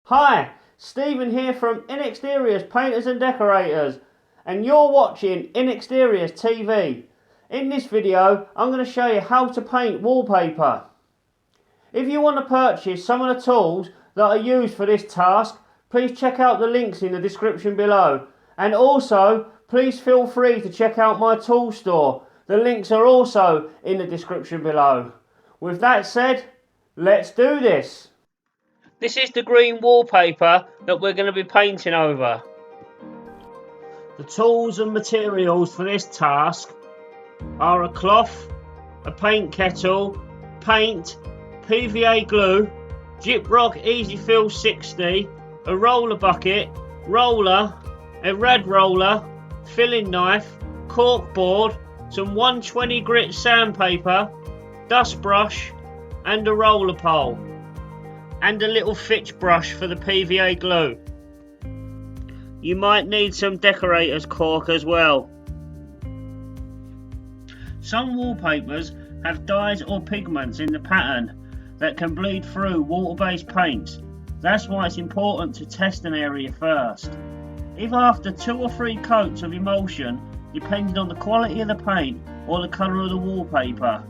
Hi, Stephen here from INEXTERIORS Painters and Decorators, and you're watching INEXTERIORS TV. In this video, I'm going to show you how to paint wallpaper. If you want to purchase some of the tools that are used for this task, please check out the links in the description below. And also, please feel free to check out my tool store. The links are also in the description below. With that said, let's do this. This is the green wallpaper that we're going to be painting over. The tools and materials for this task are a cloth, a paint kettle, paint, PVA glue, Gyprock Easy Fill 60, a roller bucket, roller, a red roller, filling knife, cork board, some 120 grit sandpaper, dust brush and a roller pole, and a little fitch brush for the PVA glue. You might need some decorators cork as well. Some wallpapers have dyes or pigments in the pattern that can bleed through water-based paints. That's why it's important to test an area first. If after 2 or 3 coats of emulsion, depending on the quality of the paint or the colour of the wallpaper,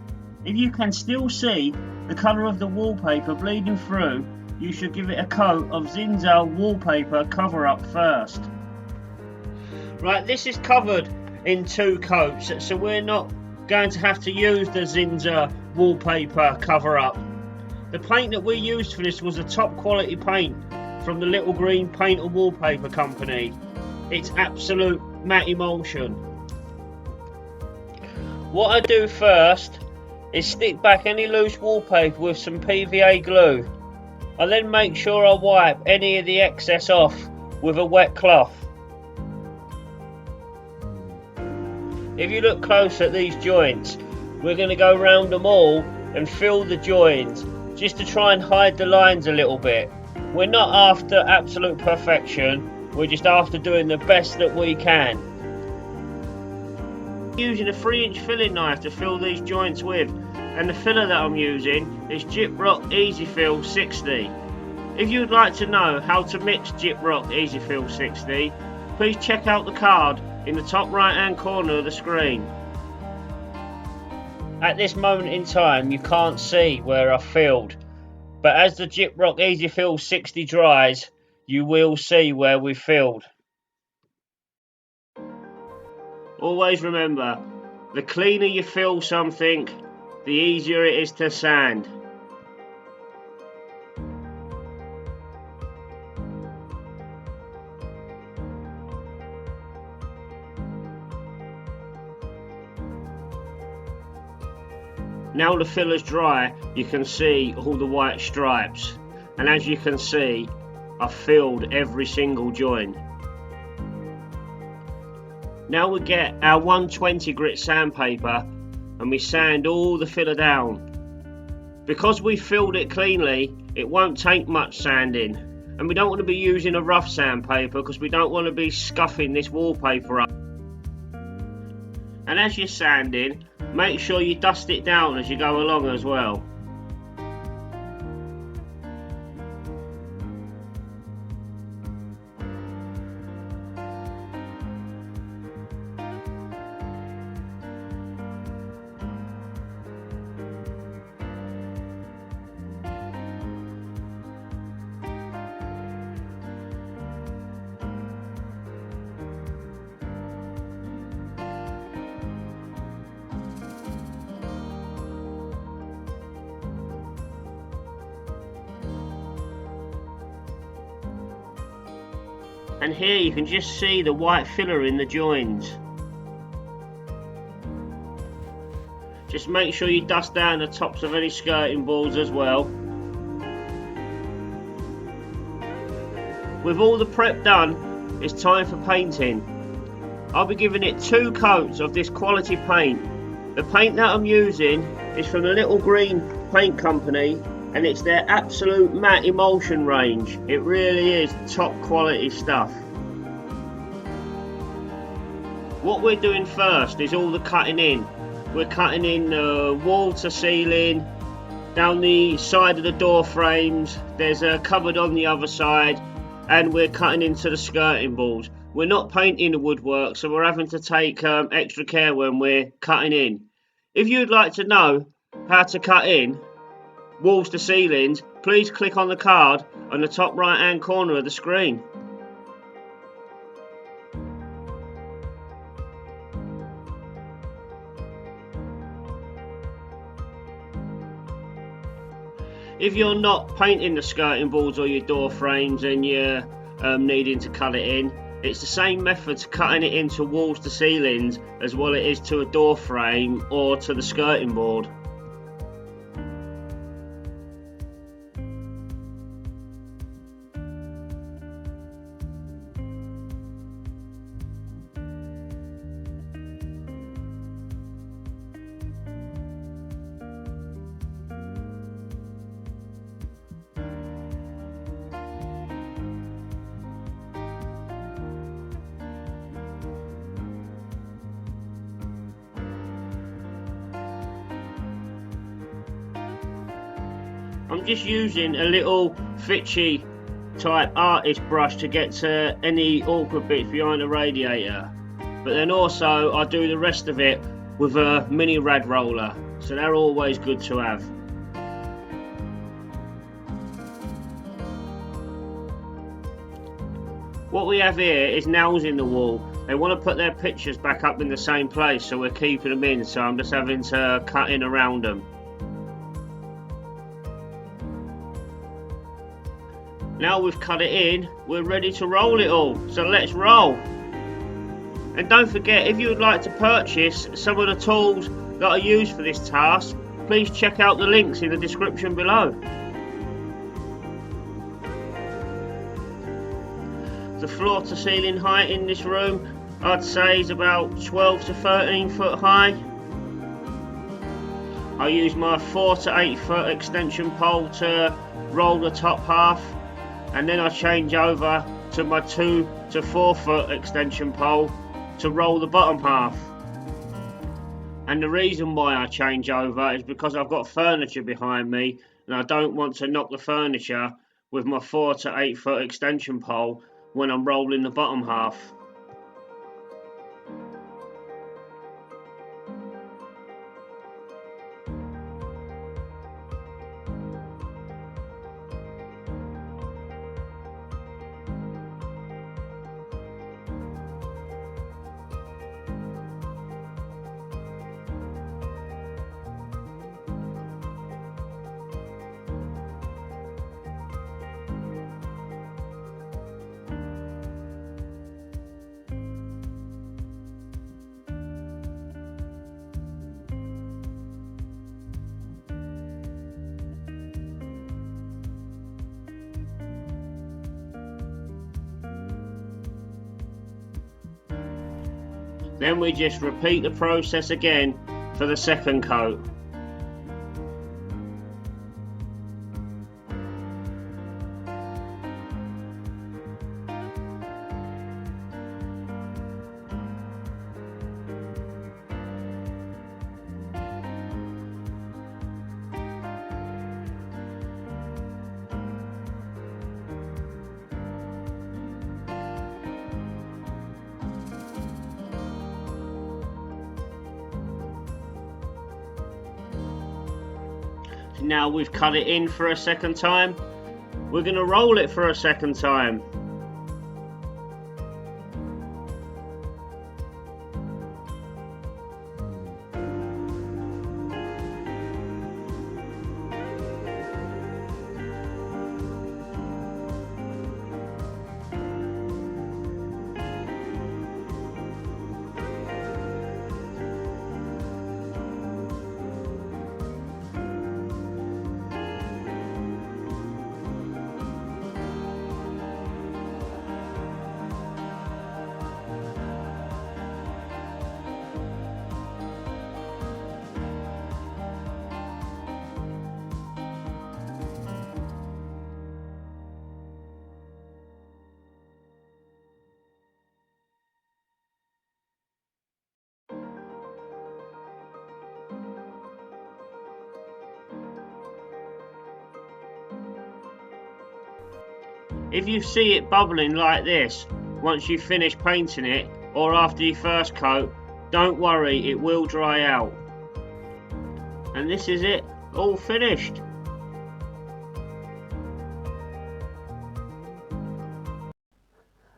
if you can still see the colour of the wallpaper bleeding through, you should give it a coat of Zinzal wallpaper cover up first. Right, this is covered in 2 coats, so we're not going to have to use the Zinzal wallpaper cover up. The paint that we used for this was a top quality paint from the Little Green Paint and Wallpaper Company. It's absolute matte emulsion. What I do first is stick back any loose wallpaper with some PVA glue. I then make sure I wipe any of the excess off with a wet cloth. If you look close at these joints, we're going to go round them all and fill the joins just to try and hide the lines a little bit. We're not after absolute perfection, we're just after doing the best that we can. Using a 3-inch filling knife to fill these joints with, and the filler that I'm using is Gyprock Easy Fill 60. If you would like to know how to mix Gyprock Easy Fill 60, please check out the card in the top right hand corner of the screen. At this moment in time you can't see where I filled, but as the Gyprock Easy Fill 60 dries, you will see where we filled. Always remember, the cleaner you fill something, the easier it is to sand. Now the filler's dry, you can see all the white stripes, and as you can see, I've filled every single joint. Now we get our 120 grit sandpaper and we sand all the filler down. Because we filled it cleanly, it won't take much sanding, and we don't want to be using a rough sandpaper because we don't want to be scuffing this wallpaper up. And as you're sanding, make sure you dust it down as you go along as well. And here you can just see the white filler in the joins. Just make sure you dust down the tops of any skirting boards as well. With all the prep done, it's time for painting. I'll be giving it 2 coats of this quality paint. The paint that I'm using is from the Little Green Paint Company, and it's their absolute matte emulsion range. It really is top quality stuff. What we're doing first is all the cutting in. We're cutting in wall to ceiling, down the side of the door frames. There's a cupboard on the other side, and we're cutting into the skirting boards. We're not painting the woodwork, so we're having to take extra care when we're cutting in. If you'd like to know how to cut in walls to ceilings, please click on the card on the top right hand corner of the screen. If you're not painting the skirting boards or your door frames and you're needing to cut it in, it's the same method to cutting it into walls to ceilings as well it is to a door frame or to the skirting board. I'm just using a little Fitchy type artist brush to get to any awkward bits behind the radiator, but then also I do the rest of it with a mini rad roller, so they're always good to have. What we have here is nails in the wall. They want to put their pictures back up in the same place, so we're keeping them in, so I'm just having to cut in around them. Now we've cut it in, we're ready to roll it all, so let's roll. And don't forget, if you would like to purchase some of the tools that are used for this task, please check out the links in the description below. The floor to ceiling height in this room, I'd say is about 12 to 13 foot high. I use my 4 to 8 foot extension pole to roll the top half, and then I change over to my 2 to 4 foot extension pole to roll the bottom half. And the reason why I change over is because I've got furniture behind me and I don't want to knock the furniture with my 4 to 8 foot extension pole when I'm rolling the bottom half. Then we just repeat the process again for the second coat. Now we've cut it in for a second time, we're going to roll it for a second time. If you see it bubbling like this once you finish painting it or after your first coat, don't worry, it will dry out. And this is it, all finished.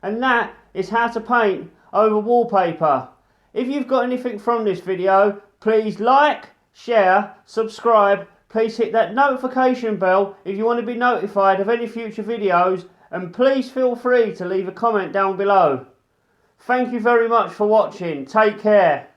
And that is how to paint over wallpaper. If you've got anything from this video, please like, share, subscribe. Please hit that notification bell if you want to be notified of any future videos, and please feel free to leave a comment down below. Thank you very much for watching. Take care.